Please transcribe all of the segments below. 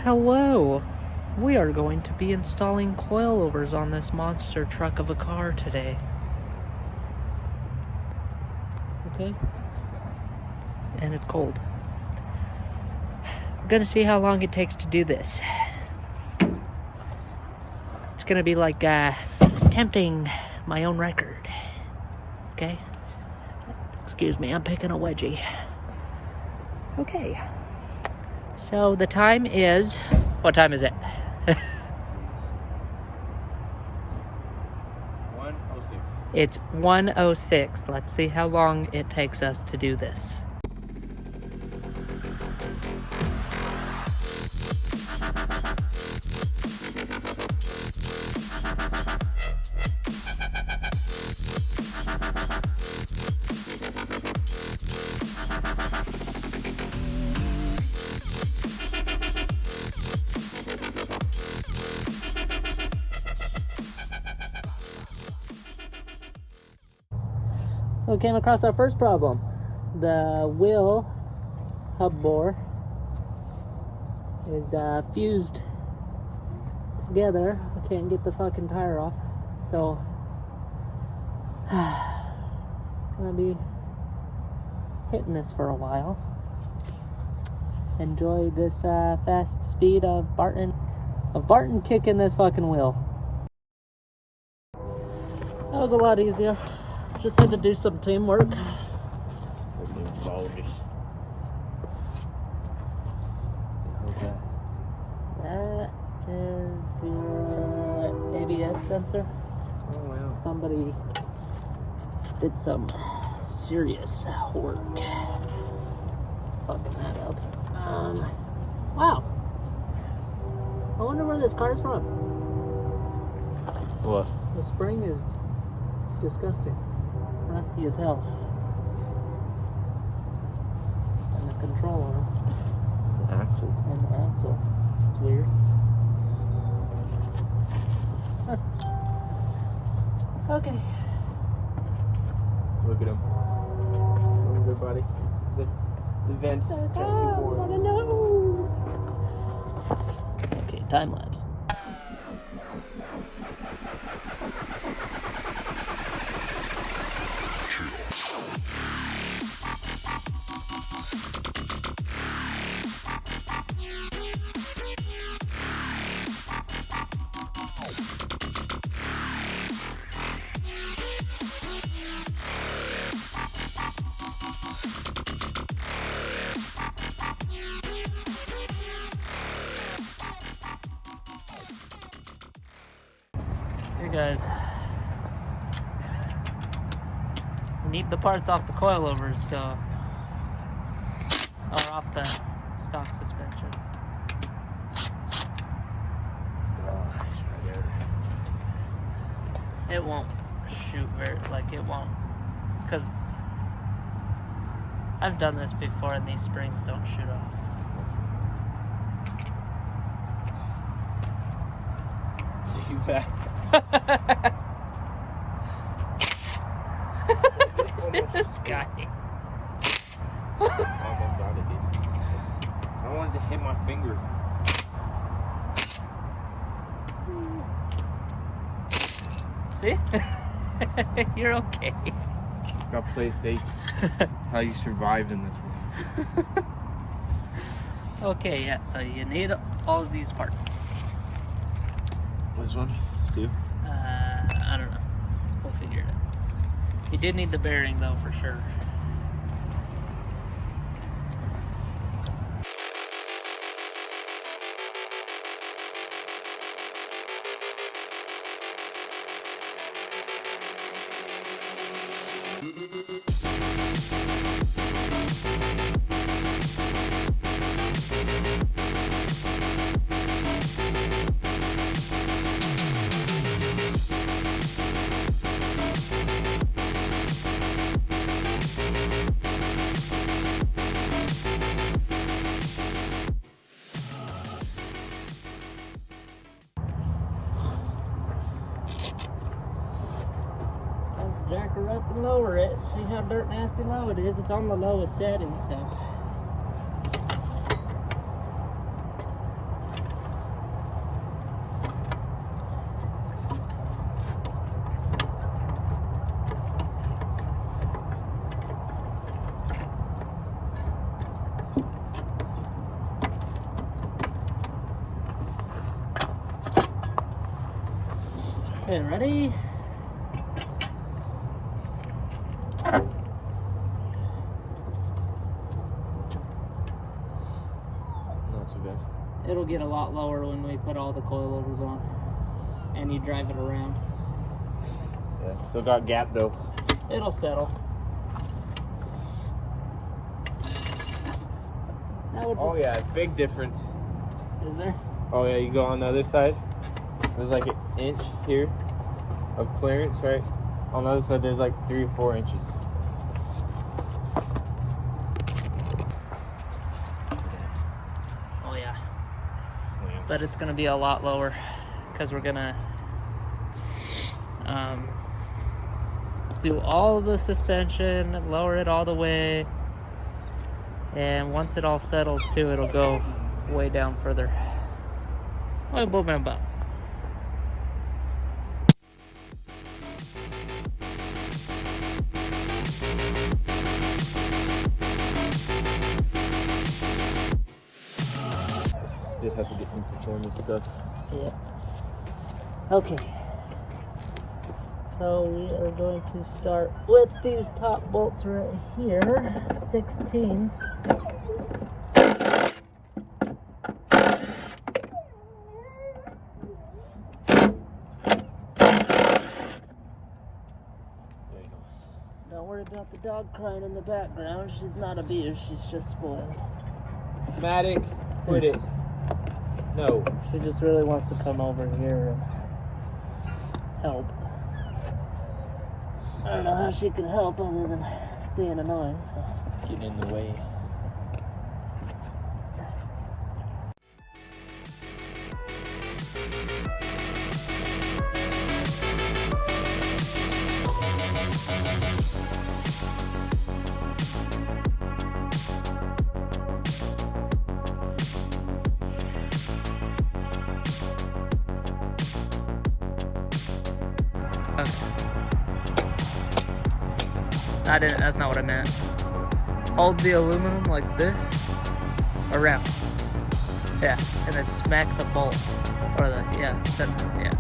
Hello! We are going to be installing coilovers on this monster truck of a car today. Okay? And it's cold. We're gonna see how long it takes to do this. It's gonna be like attempting my own record. Okay? Excuse me, I'm picking a wedgie. Okay. So the time is... What time is it? 1:06. It's 1:06. Let's see how long it takes us to do this. So we came across our first problem. The wheel hub bore is fused together. I can't get the fucking tire off. So, gonna be hitting this for a while. Enjoy this fast speed of Barton kicking this fucking wheel. That was a lot easier. Just had to do some teamwork. What's that? That is your ABS sensor. Oh, wow. Somebody did some serious work fucking that up. Wow. I wonder where this car's from. What? The spring is disgusting. Rusty as hell. And the controller. The axle. And the axle. It's weird. Huh. Okay. Look at him. Look at everybody. The vents is too bored. I don't know. Okay, time lapse. Here guys, we need the parts off the coilovers, so, or off the stock suspension. It won't shoot it won't, because I've done this before and these springs don't shoot off. So you back? This guy. Almost got it, dude. I don't want it to hit my finger. See? You're okay. Gotta play safe. How you survived in this one. Okay, yeah, so you need all of these parts. This one? Two? I don't know. We'll figure it out. You did need the bearing though, for sure. Jack her up and lower it. See how dirt nasty low it is. It's on the lowest setting, so Okay, ready? Not too bad. It'll get a lot lower when we put all the coilovers on and you drive it around. Yeah, still got gap though. It'll settle. Oh yeah, big difference. Is there? Oh yeah, you go on the other side. There's like an inch here of clearance, right? On the other side, there's like 3 or 4 inches. Oh yeah. But it's gonna be a lot lower because we're gonna do all the suspension, lower it all the way, and once it all settles too, it'll go way down further. Oh, boom, boom, boom. Just have to get some performance stuff. Yeah. Okay. So we are going to start with these top bolts right here, 16s. Don't worry about the dog crying in the background. She's not abused, she's just spoiled. Matic, quit it. No. She just really wants to come over here and help. I don't know how she could help other than being annoying, so. Getting in the way. That's not what I meant. Hold the aluminum like this, around. Yeah, and then smack the bolt. Or the, yeah, center, yeah.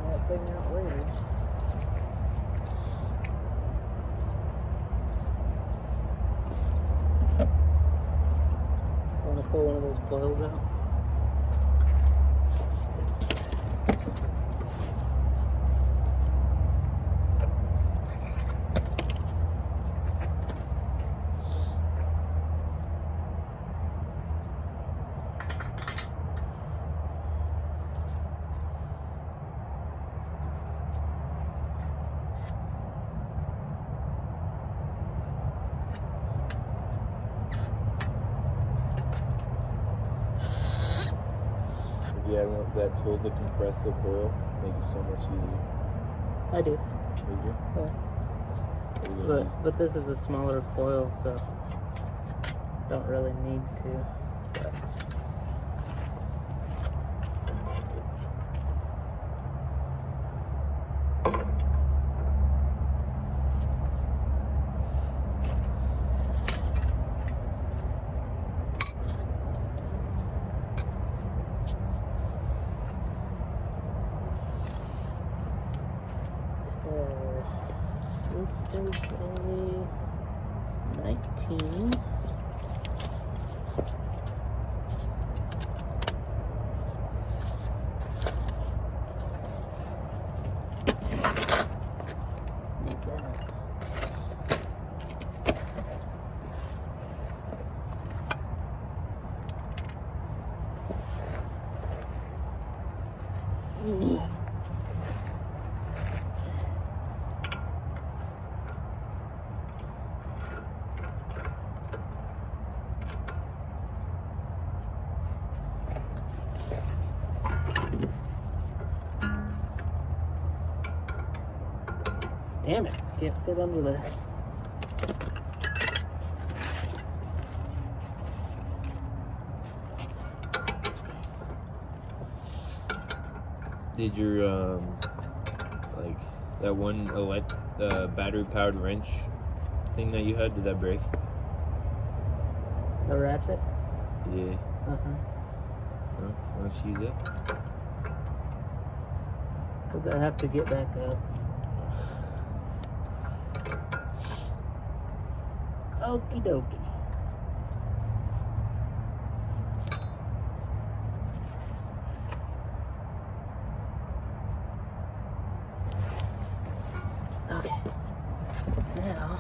That thing out later. Pull one of those coils out. If you had that tool to compress the coil, make it so much easier. I do. You do? Yeah. But this is a smaller coil, so don't really need to. But. This is a 19. Damn it, can't fit under there. Did your like That one battery powered wrench thing that you had, did that break? The ratchet? Yeah. No? Why don't you use it? Because I have to get back up. Okie dokie. Okay. Now,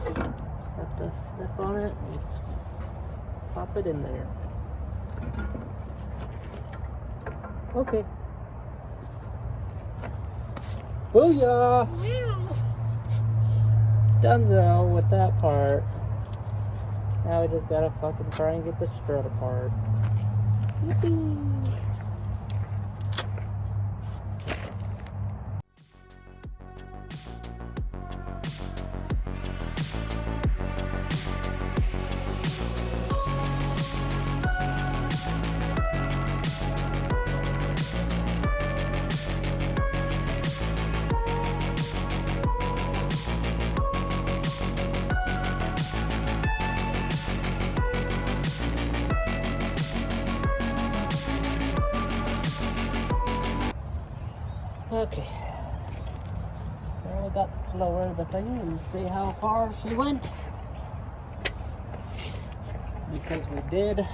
just have to step on it and pop it in there. Okay. Booyah! Donezo with that part. Now we just gotta fucking try and get the strut apart. Yippee! Okay. Now we got to lower the thing and see how far she went. Because we did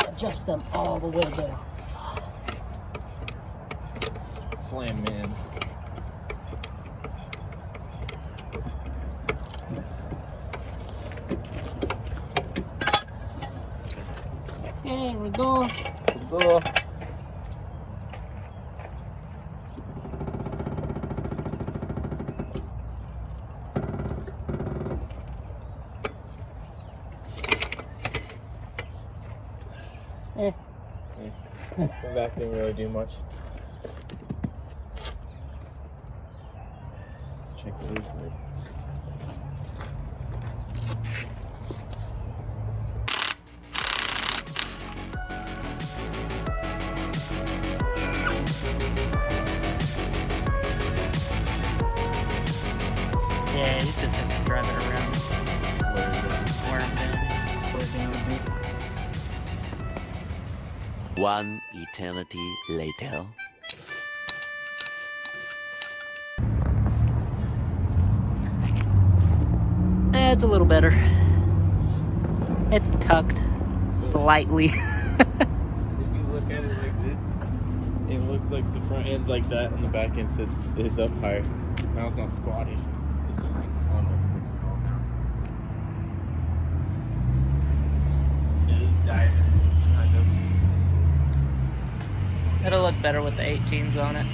adjust them all the way down. Slam, man. Okay, here we go. Go. The back didn't really do much. Let's check the loose lid. Yeah, you just have to drive it around. One eternity later. It's a little better. It's tucked slightly. If you look at it like this, it looks like the front end's like that and the back end is up higher. Now it's not squatted. It's, I don't know what the frick it's called now. It's diving, kind of. It'll look better with the 18s on it.